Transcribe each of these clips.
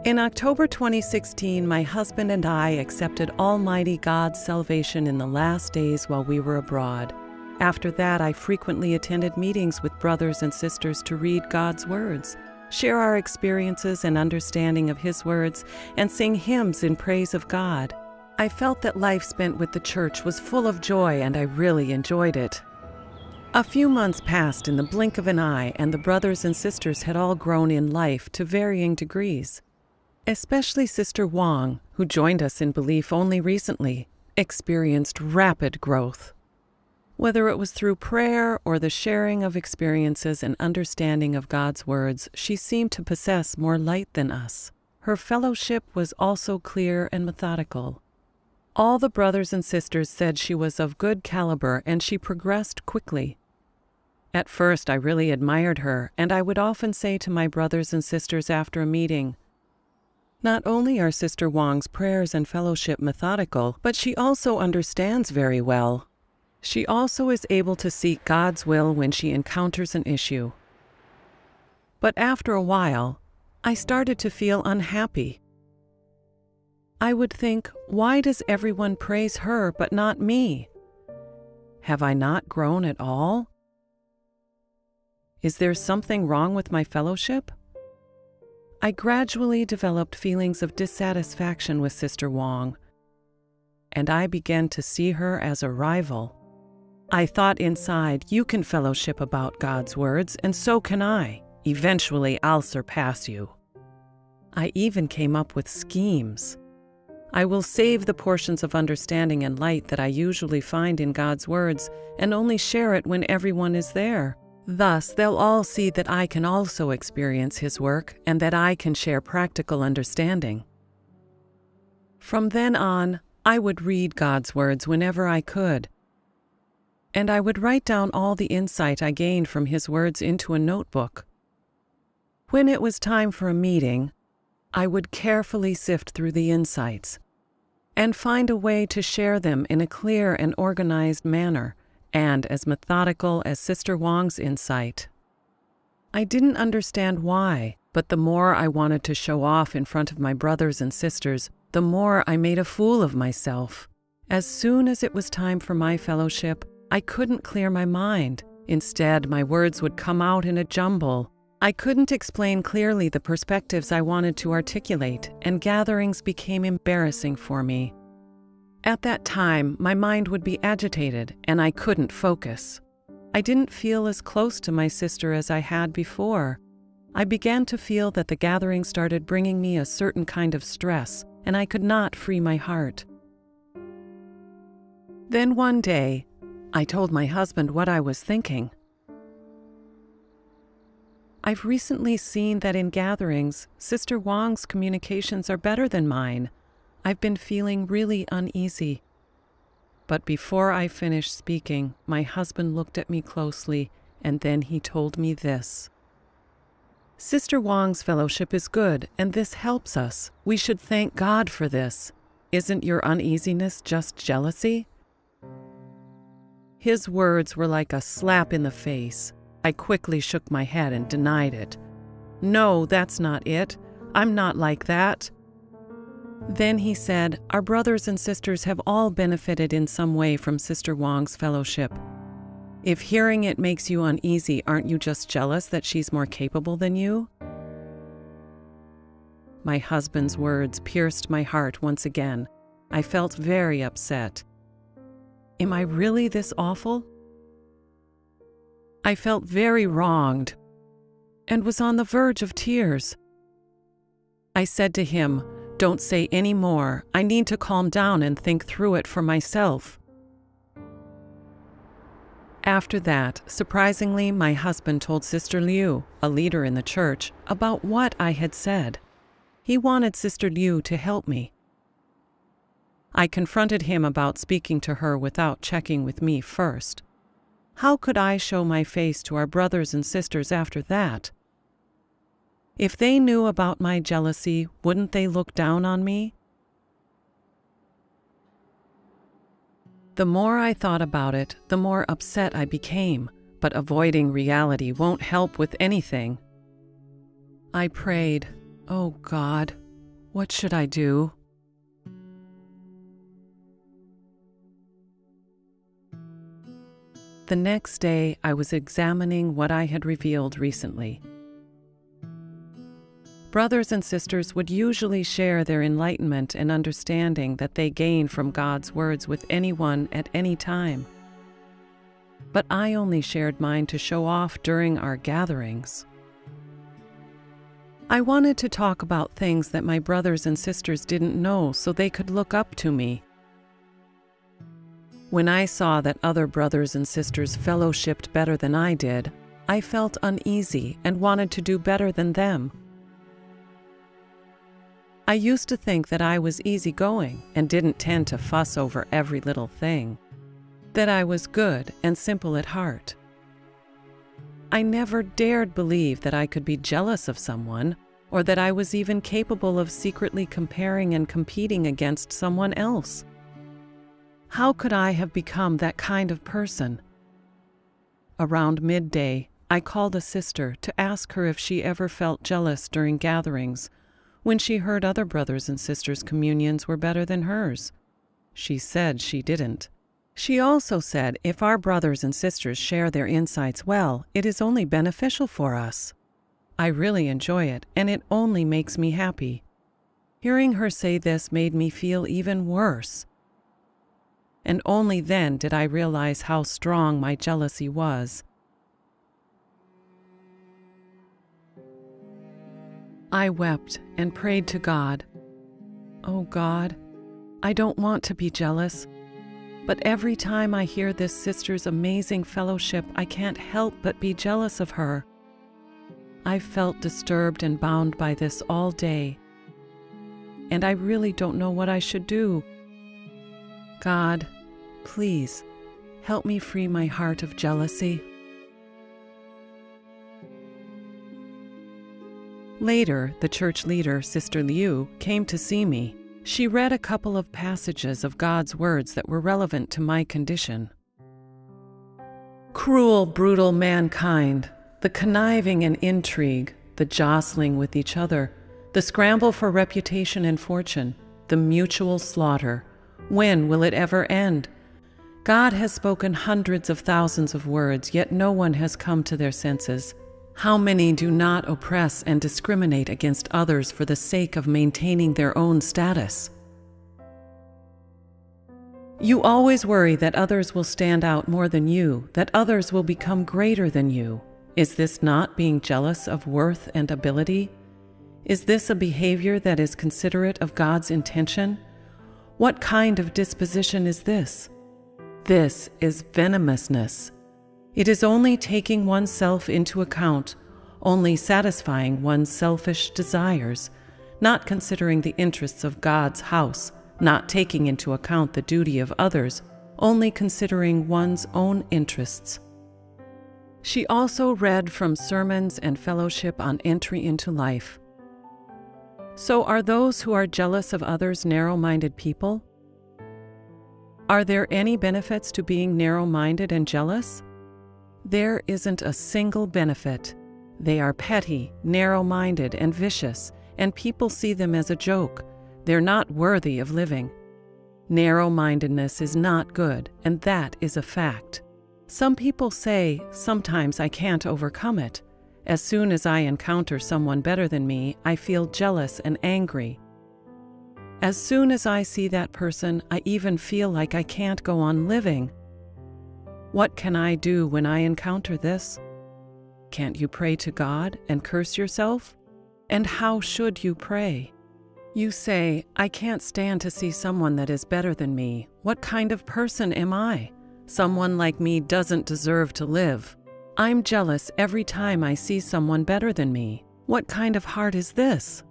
In October 2016, my husband and I accepted Almighty God's salvation in the last days while we were abroad. After that, I frequently attended meetings with brothers and sisters to read God's words, share our experiences and understanding of His words, and sing hymns in praise of God. I felt that life spent with the church was full of joy, and I really enjoyed it. A few months passed in the blink of an eye, and the brothers and sisters had all grown in life to varying degrees. Especially Sister Wong, who joined us in belief only recently, experienced rapid growth. Whether it was through prayer or the sharing of experiences and understanding of God's words, she seemed to possess more light than us. Her fellowship was also clear and methodical. All the brothers and sisters said she was of good caliber, and she progressed quickly. At first, I really admired her, and I would often say to my brothers and sisters after a meeting, "Not only are Sister Wong's prayers and fellowship methodical, but she also understands very well. She also is able to seek God's will when she encounters an issue." But after a while, I started to feel unhappy. I would think, why does everyone praise her but not me? Have I not grown at all? Is there something wrong with my fellowship? I gradually developed feelings of dissatisfaction with Sister Wong, and I began to see her as a rival. I thought inside, you can fellowship about God's words, and so can I. Eventually, I'll surpass you. I even came up with schemes. I will save the portions of understanding and light that I usually find in God's words and only share it when everyone is there. Thus, they'll all see that I can also experience His work and that I can share practical understanding. From then on, I would read God's words whenever I could, and I would write down all the insight I gained from His words into a notebook. When it was time for a meeting, I would carefully sift through the insights and find a way to share them in a clear and organized manner, and as methodical as Sister Wong's insight. I didn't understand why, but the more I wanted to show off in front of my brothers and sisters, the more I made a fool of myself. As soon as it was time for my fellowship, I couldn't clear my mind. Instead, my words would come out in a jumble. I couldn't explain clearly the perspectives I wanted to articulate, and gatherings became embarrassing for me. At that time, my mind would be agitated, and I couldn't focus. I didn't feel as close to my sister as I had before. I began to feel that the gathering started bringing me a certain kind of stress, and I could not free my heart. Then one day, I told my husband what I was thinking. I've recently seen that in gatherings, Sister Wong's communications are better than mine. I've been feeling really uneasy. But before I finished speaking, my husband looked at me closely, and then he told me this. "Sister Wong's fellowship is good, and this helps us. We should thank God for this. Isn't your uneasiness just jealousy?" His words were like a slap in the face. I quickly shook my head and denied it. "No, that's not it. I'm not like that." Then he said, "Our brothers and sisters have all benefited in some way from Sister Wong's fellowship. If hearing it makes you uneasy, aren't you just jealous that she's more capable than you?" My husband's words pierced my heart once again. I felt very upset. Am I really this awful? I felt very wronged and was on the verge of tears. I said to him, "Don't say any more. I need to calm down and think through it for myself." After that, surprisingly, my husband told Sister Liu, a leader in the church, about what I had said. He wanted Sister Liu to help me. I confronted him about speaking to her without checking with me first. How could I show my face to our brothers and sisters after that? If they knew about my jealousy, wouldn't they look down on me? The more I thought about it, the more upset I became, but avoiding reality won't help with anything. I prayed, "Oh God, What should I do? The next day, I was examining what I had revealed recently. Brothers and sisters would usually share their enlightenment and understanding that they gain from God's words with anyone at any time. But I only shared mine to show off during our gatherings. I wanted to talk about things that my brothers and sisters didn't know so they could look up to me. When I saw that other brothers and sisters fellowshipped better than I did, I felt uneasy and wanted to do better than them. I used to think that I was easygoing and didn't tend to fuss over every little thing, that I was good and simple at heart. I never dared believe that I could be jealous of someone, or that I was even capable of secretly comparing and competing against someone else. How could I have become that kind of person? Around midday, I called a sister to ask her if she ever felt jealous during gatherings, when she heard other brothers and sisters' communions were better than hers. She said she didn't. She also said if our brothers and sisters share their insights well, it is only beneficial for us. I really enjoy it, and it only makes me happy. Hearing her say this made me feel even worse. And only then did I realize how strong my jealousy was. I wept and prayed to God. Oh God, I don't want to be jealous, but every time I hear this sister's amazing fellowship, I can't help but be jealous of her. I've felt disturbed and bound by this all day, and I really don't know what I should do. God, please help me free my heart of jealousy. Later, the church leader, Sister Liu, came to see me. She read a couple of passages of God's words that were relevant to my condition. Cruel, brutal mankind, the conniving and intrigue, the jostling with each other, the scramble for reputation and fortune, the mutual slaughter. When will it ever end? God has spoken hundreds of thousands of words, yet no one has come to their senses. How many do not oppress and discriminate against others for the sake of maintaining their own status? You always worry that others will stand out more than you, that others will become greater than you. Is this not being jealous of worth and ability? Is this a behavior that is considerate of God's intention? What kind of disposition is this? This is venomousness. It is only taking oneself into account, only satisfying one's selfish desires, not considering the interests of God's house, not taking into account the duty of others, only considering one's own interests. She also read from sermons and fellowship on entry into life. So are those who are jealous of others narrow-minded people? Are there any benefits to being narrow-minded and jealous? There isn't a single benefit. They are petty, narrow-minded, and vicious, and people see them as a joke. They're not worthy of living. Narrow-mindedness is not good, and that is a fact. Some people say, sometimes I can't overcome it. As soon as I encounter someone better than me, I feel jealous and angry. As soon as I see that person, I even feel like I can't go on living. What can I do when I encounter this? Can't you pray to God and curse yourself? And how should you pray? You say, I can't stand to see someone that is better than me. What kind of person am I? Someone like me doesn't deserve to live. I'm jealous every time I see someone better than me. What kind of heart is this?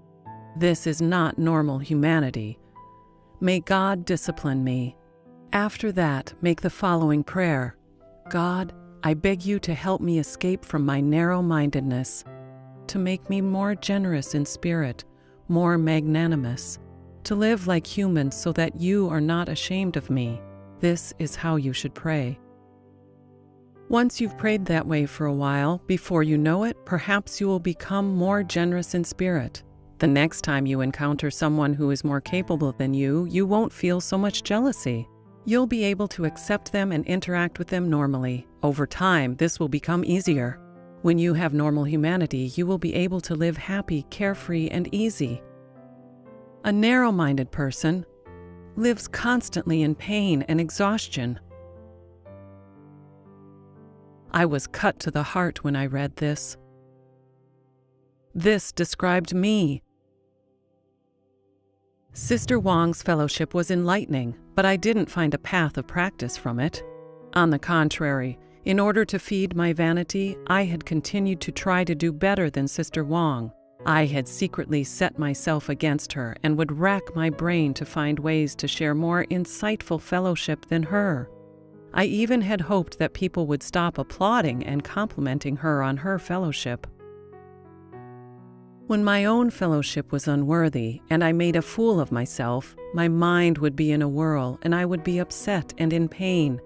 This is not normal humanity. May God discipline me. After that, make the following prayer. God, I beg you to help me escape from my narrow-mindedness, to make me more generous in spirit, more magnanimous, to live like humans so that you are not ashamed of me. This is how you should pray. Once you've prayed that way for a while, before you know it, perhaps you will become more generous in spirit. The next time you encounter someone who is more capable than you won't feel so much jealousy. You'll be able to accept them and interact with them normally. Over time, this will become easier. When you have normal humanity, you will be able to live happy, carefree, and easy. A narrow-minded person lives constantly in pain and exhaustion. I was cut to the heart when I read this. This described me. Sister Wong's fellowship was enlightening, but I didn't find a path of practice from it. On the contrary, in order to feed my vanity, I had continued to try to do better than Sister Wong. I had secretly set myself against her and would rack my brain to find ways to share more insightful fellowship than her. I even had hoped that people would stop applauding and complimenting her on her fellowship. When my own fellowship was unworthy and I made a fool of myself, my mind would be in a whirl and I would be upset and in pain.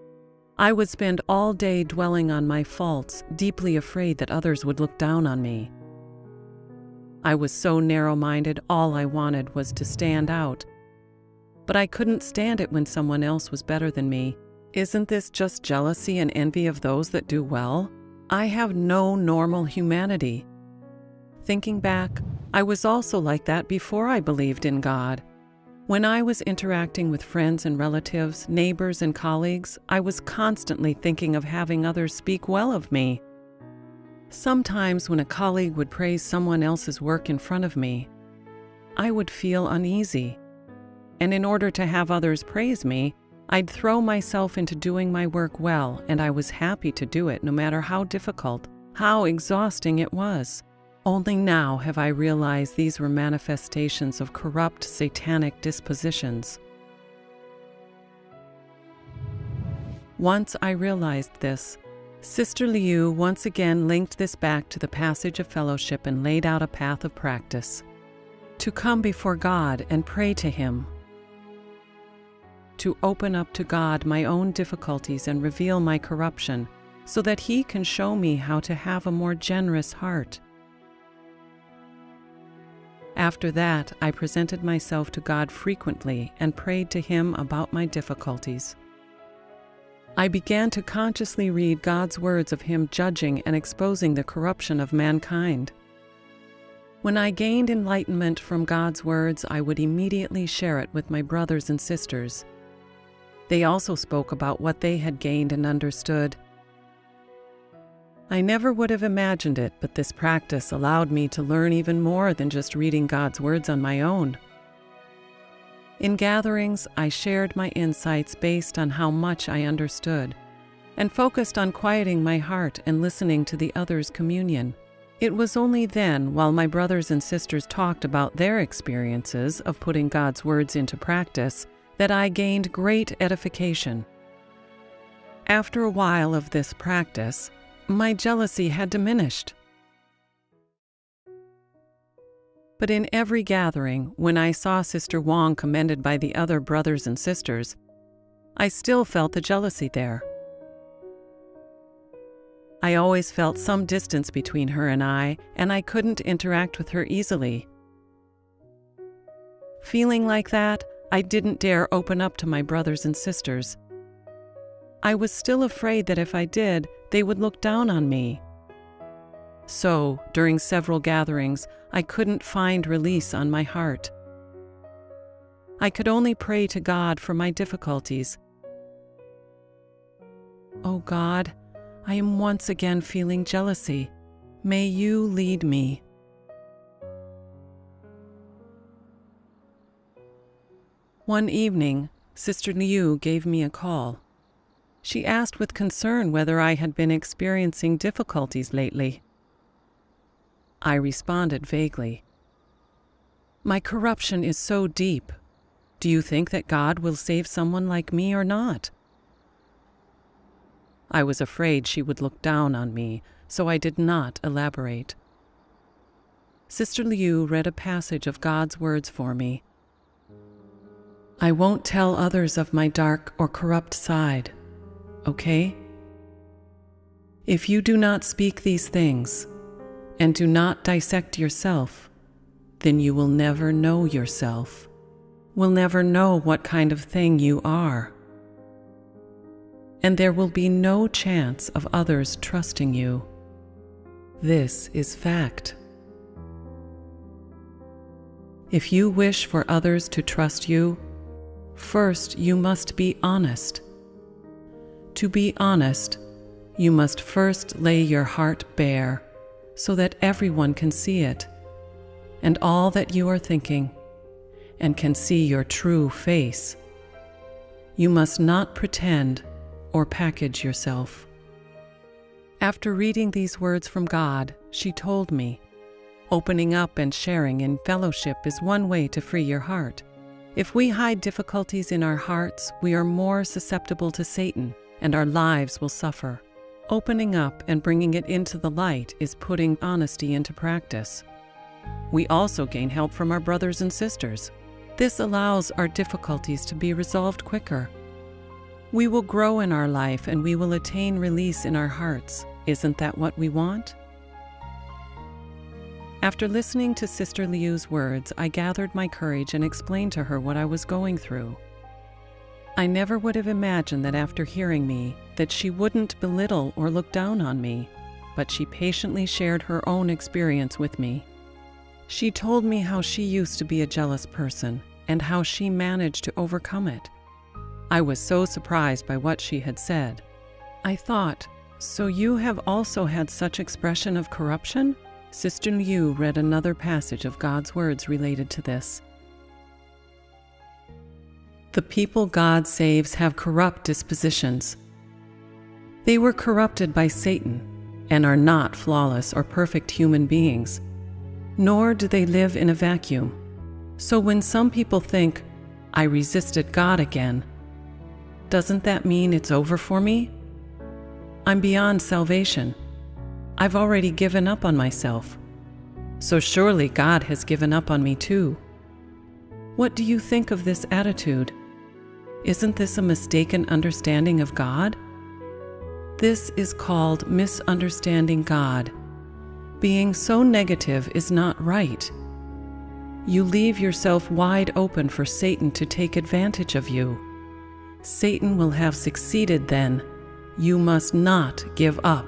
I would spend all day dwelling on my faults, deeply afraid that others would look down on me. I was so narrow-minded, all I wanted was to stand out. But I couldn't stand it when someone else was better than me. Isn't this just jealousy and envy of those that do well? I have no normal humanity. Thinking back, I was also like that before I believed in God. When I was interacting with friends and relatives, neighbors and colleagues, I was constantly thinking of having others speak well of me. Sometimes when a colleague would praise someone else's work in front of me, I would feel uneasy. And in order to have others praise me, I'd throw myself into doing my work well, and I was happy to do it no matter how difficult, how exhausting it was. Only now have I realized these were manifestations of corrupt, satanic dispositions. Once I realized this, Sister Liu once again linked this back to the passage of fellowship and laid out a path of practice. To come before God and pray to Him. To open up to God my own difficulties and reveal my corruption, so that He can show me how to have a more generous heart. After that, I presented myself to God frequently and prayed to Him about my difficulties. I began to consciously read God's words of Him judging and exposing the corruption of mankind. When I gained enlightenment from God's words, I would immediately share it with my brothers and sisters. They also spoke about what they had gained and understood. I never would have imagined it, but this practice allowed me to learn even more than just reading God's words on my own. In gatherings, I shared my insights based on how much I understood, and focused on quieting my heart and listening to the others' communion. It was only then, while my brothers and sisters talked about their experiences of putting God's words into practice, that I gained great edification. After a while of this practice, my jealousy had diminished. But in every gathering, when I saw Sister Wong commended by the other brothers and sisters, I still felt the jealousy there. I always felt some distance between her and I couldn't interact with her easily. Feeling like that, I didn't dare open up to my brothers and sisters. I was still afraid that if I did, they would look down on me. So, during several gatherings, I couldn't find release on my heart. I could only pray to God for my difficulties. Oh God, I am once again feeling jealousy. May you lead me. One evening, Sister Liu gave me a call. She asked with concern whether I had been experiencing difficulties lately. I responded vaguely. My corruption is so deep. Do you think that God will save someone like me or not? I was afraid she would look down on me, so I did not elaborate. Sister Liu read a passage of God's words for me. I won't tell others of my dark or corrupt side. Okay? If you do not speak these things, and do not dissect yourself, then you will never know yourself, will never know what kind of thing you are. And there will be no chance of others trusting you. This is fact. If you wish for others to trust you, first you must be honest. To be honest, you must first lay your heart bare so that everyone can see it and all that you are thinking and can see your true face. You must not pretend or package yourself. After reading these words from God, she told me, opening up and sharing in fellowship is one way to free your heart. If we hide difficulties in our hearts, we are more susceptible to Satan, and our lives will suffer. Opening up and bringing it into the light is putting honesty into practice. We also gain help from our brothers and sisters. This allows our difficulties to be resolved quicker. We will grow in our life and we will attain release in our hearts. Isn't that what we want? After listening to Sister Liu's words, I gathered my courage and explained to her what I was going through. I never would have imagined that after hearing me, that she wouldn't belittle or look down on me, but she patiently shared her own experience with me. She told me how she used to be a jealous person and how she managed to overcome it. I was so surprised by what she had said. I thought, so you have also had such expression of corruption? Sister Liu read another passage of God's words related to this. The people God saves have corrupt dispositions. They were corrupted by Satan and are not flawless or perfect human beings, nor do they live in a vacuum. So when some people think, I resisted God again, doesn't that mean it's over for me? I'm beyond salvation. I've already given up on myself. So surely God has given up on me too. What do you think of this attitude? Isn't this a mistaken understanding of God? This is called misunderstanding God. Being so negative is not right. You leave yourself wide open for Satan to take advantage of you. Satan will have succeeded then. You must not give up.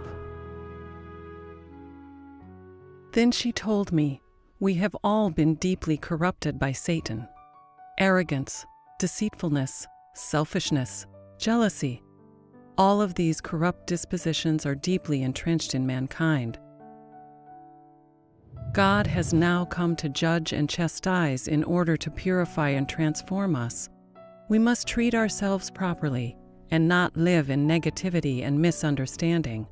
Then she told me, we have all been deeply corrupted by Satan. Arrogance, deceitfulness, selfishness, jealousy. All of these corrupt dispositions are deeply entrenched in mankind. God has now come to judge and chastise in order to purify and transform us. We must treat ourselves properly and not live in negativity and misunderstanding.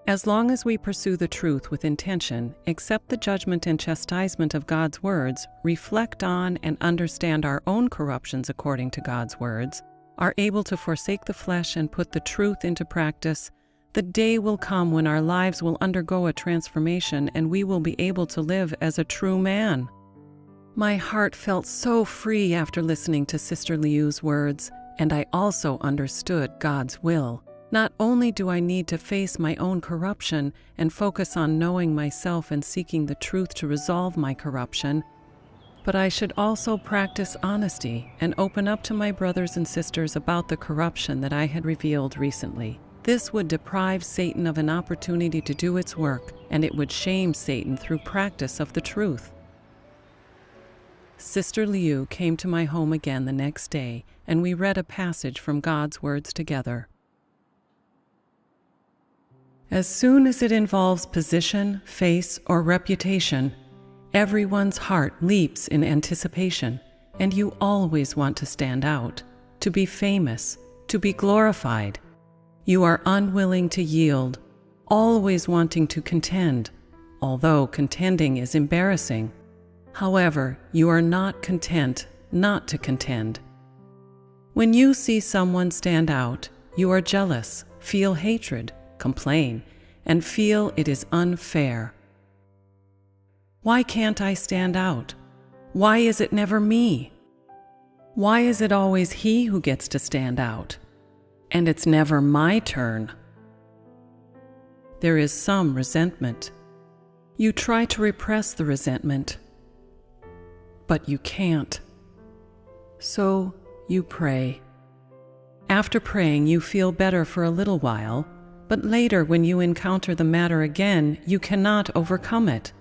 As long as we pursue the truth with intention, accept the judgment and chastisement of God's words, reflect on and understand our own corruptions according to God's words, are able to forsake the flesh and put the truth into practice, the day will come when our lives will undergo a transformation and we will be able to live as a true man. My heart felt so free after listening to Sister Liu's words, and I also understood God's will. Not only do I need to face my own corruption and focus on knowing myself and seeking the truth to resolve my corruption, but I should also practice honesty and open up to my brothers and sisters about the corruption that I had revealed recently. This would deprive Satan of an opportunity to do its work, and it would shame Satan through practice of the truth. Sister Liu came to my home again the next day, and we read a passage from God's words together. As soon as it involves position, face, or reputation, everyone's heart leaps in anticipation, and you always want to stand out, to be famous, to be glorified. You are unwilling to yield, always wanting to contend, although contending is embarrassing. However, you are not content not to contend. When you see someone stand out, you are jealous, feel hatred, complain, and feel it is unfair. Why can't I stand out? Why is it never me? Why is it always he who gets to stand out? And it's never my turn. There is some resentment. You try to repress the resentment. but you can't. So you pray. After praying, you feel better for a little while, but later when you encounter the matter again, you cannot overcome it.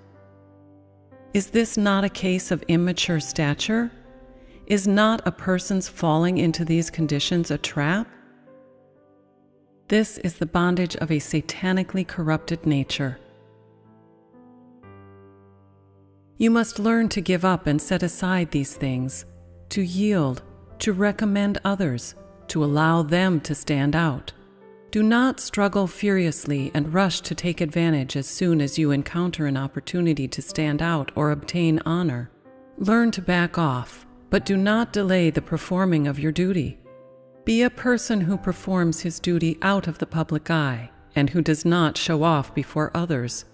Is this not a case of immature stature? Is not a person's falling into these conditions a trap? This is the bondage of a satanically corrupted nature. You must learn to give up and set aside these things, to yield, to recommend others, to allow them to stand out. Do not struggle furiously and rush to take advantage as soon as you encounter an opportunity to stand out or obtain honor. Learn to back off, but do not delay the performing of your duty. Be a person who performs his duty out of the public eye and who does not show off before others.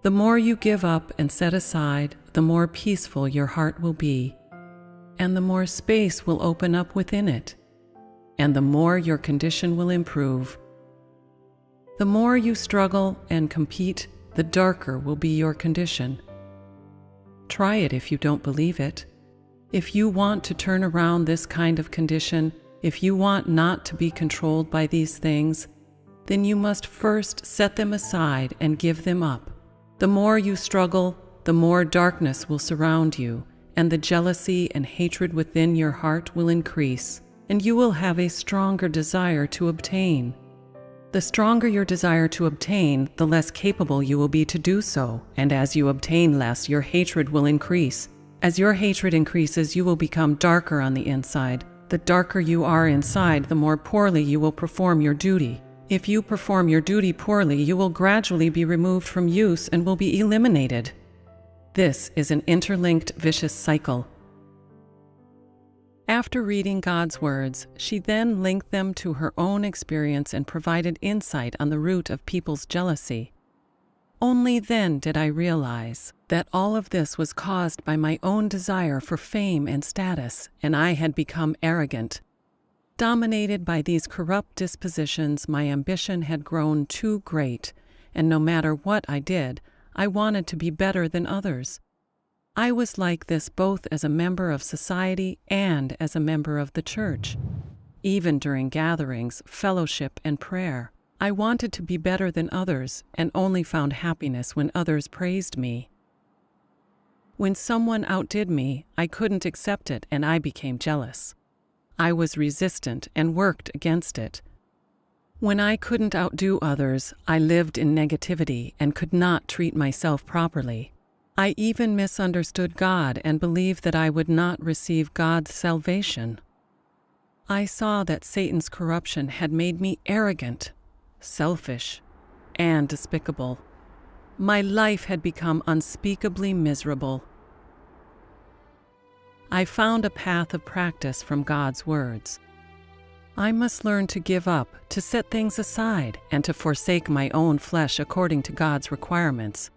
The more you give up and set aside, the more peaceful your heart will be, and the more space will open up within it, and the more your condition will improve. The more you struggle and compete, the darker will be your condition. Try it if you don't believe it. If you want to turn around this kind of condition, if you want not to be controlled by these things, then you must first set them aside and give them up. The more you struggle, the more darkness will surround you, and the jealousy and hatred within your heart will increase, and you will have a stronger desire to obtain. The stronger your desire to obtain, the less capable you will be to do so, and as you obtain less, your hatred will increase. As your hatred increases, you will become darker on the inside. The darker you are inside, the more poorly you will perform your duty. If you perform your duty poorly, you will gradually be removed from use and will be eliminated. This is an interlinked vicious cycle. After reading God's words, she then linked them to her own experience and provided insight on the root of people's jealousy. Only then did I realize that all of this was caused by my own desire for fame and status, and I had become arrogant. Dominated by these corrupt dispositions, my ambition had grown too great, and no matter what I did, I wanted to be better than others. I was like this both as a member of society and as a member of the church. Even during gatherings, fellowship, and prayer, I wanted to be better than others and only found happiness when others praised me. When someone outdid me, I couldn't accept it and I became jealous. I was resistant and worked against it. When I couldn't outdo others, I lived in negativity and could not treat myself properly. I even misunderstood God and believed that I would not receive God's salvation. I saw that Satan's corruption had made me arrogant, selfish, and despicable. My life had become unspeakably miserable. I found a path of practice from God's words. I must learn to give up, to set things aside, and to forsake my own flesh according to God's requirements,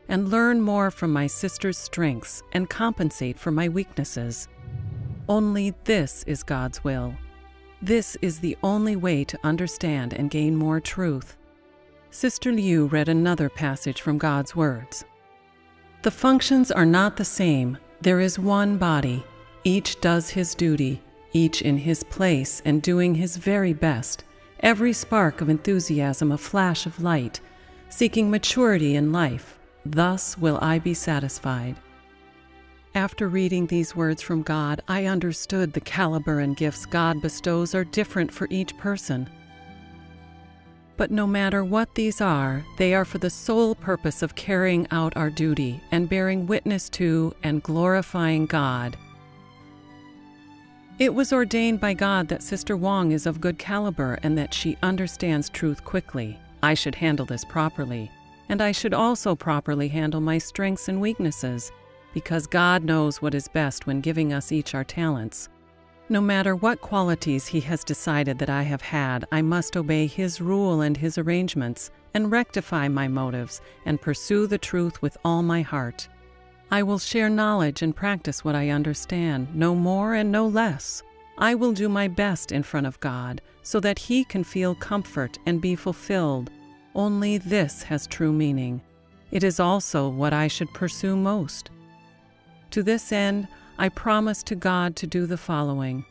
and learn more from my sister's strengths and compensate for my weaknesses. Only this is God's will. This is the only way to understand and gain more truth. Sister Liu read another passage from God's words. The functions are not the same. There is one body. Each does his duty, each in his place and doing his very best, every spark of enthusiasm a flash of light, seeking maturity in life. Thus will I be satisfied. After reading these words from God, I understood the caliber and gifts God bestows are different for each person. But no matter what these are, they are for the sole purpose of carrying out our duty and bearing witness to and glorifying God. It was ordained by God that Sister Wang is of good caliber and that she understands truth quickly. I should handle this properly, and I should also properly handle my strengths and weaknesses, because God knows what is best when giving us each our talents. No matter what qualities He has decided that I have had, I must obey His rule and His arrangements, and rectify my motives, and pursue the truth with all my heart. I will share knowledge and practice what I understand, no more and no less. I will do my best in front of God, so that He can feel comfort and be fulfilled. Only this has true meaning. It is also what I should pursue most. To this end, I promise to God to do the following.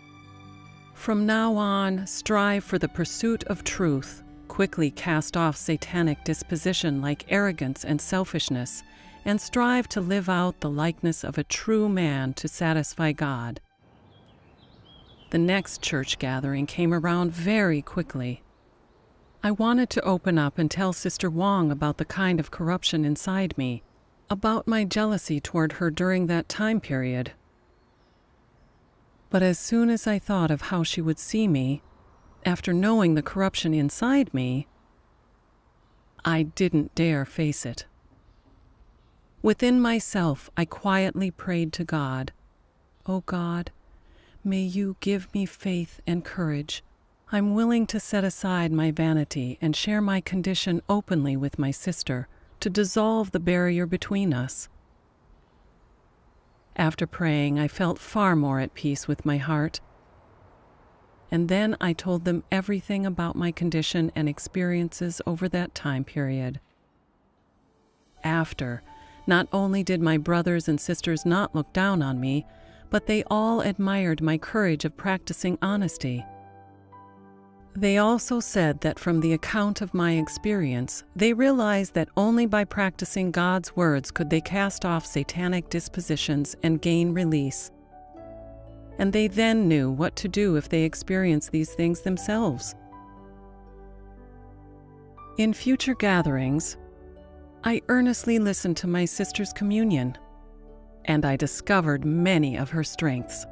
From now on, strive for the pursuit of truth. Quickly cast off satanic disposition like arrogance and selfishness, and strive to live out the likeness of a true man to satisfy God. The next church gathering came around very quickly. I wanted to open up and tell Sister Wong about the kind of corruption inside me, about my jealousy toward her during that time period. But as soon as I thought of how she would see me, after knowing the corruption inside me, I didn't dare face it. Within myself, I quietly prayed to God, "Oh God, may you give me faith and courage. I'm willing to set aside my vanity and share my condition openly with my sister to dissolve the barrier between us." After praying, I felt far more at peace with my heart. And then I told them everything about my condition and experiences over that time period. After, not only did my brothers and sisters not look down on me, but they all admired my courage of practicing honesty. They also said that from the account of my experience, they realized that only by practicing God's words could they cast off satanic dispositions and gain release. And they then knew what to do if they experienced these things themselves. In future gatherings, I earnestly listened to my sister's communion, and I discovered many of her strengths.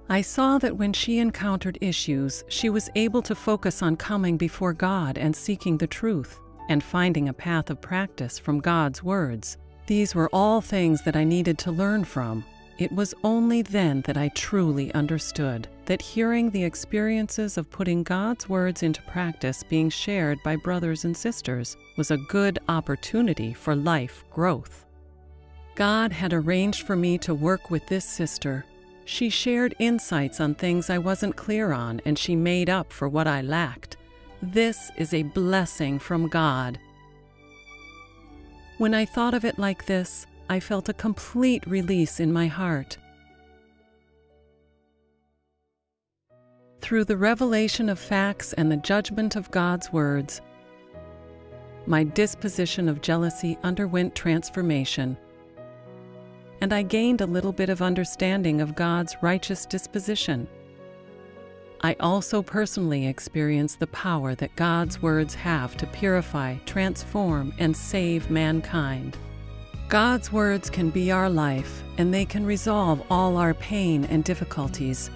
I saw that when she encountered issues, she was able to focus on coming before God and seeking the truth, and finding a path of practice from God's words. These were all things that I needed to learn from. It was only then that I truly understood that hearing the experiences of putting God's words into practice being shared by brothers and sisters was a good opportunity for life growth. God had arranged for me to work with this sister. She shared insights on things I wasn't clear on, and she made up for what I lacked. This is a blessing from God. When I thought of it like this, I felt a complete release in my heart. Through the revelation of facts and the judgment of God's words, my disposition of jealousy underwent transformation, and I gained a little bit of understanding of God's righteous disposition. I also personally experienced the power that God's words have to purify, transform, and save mankind. God's words can be our life, and they can resolve all our pain and difficulties.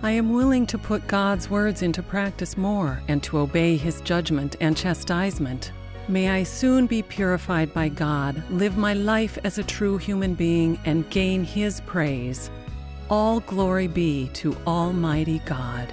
I am willing to put God's words into practice more and to obey His judgment and chastisement. May I soon be purified by God, live my life as a true human being, and gain His praise. All glory be to Almighty God.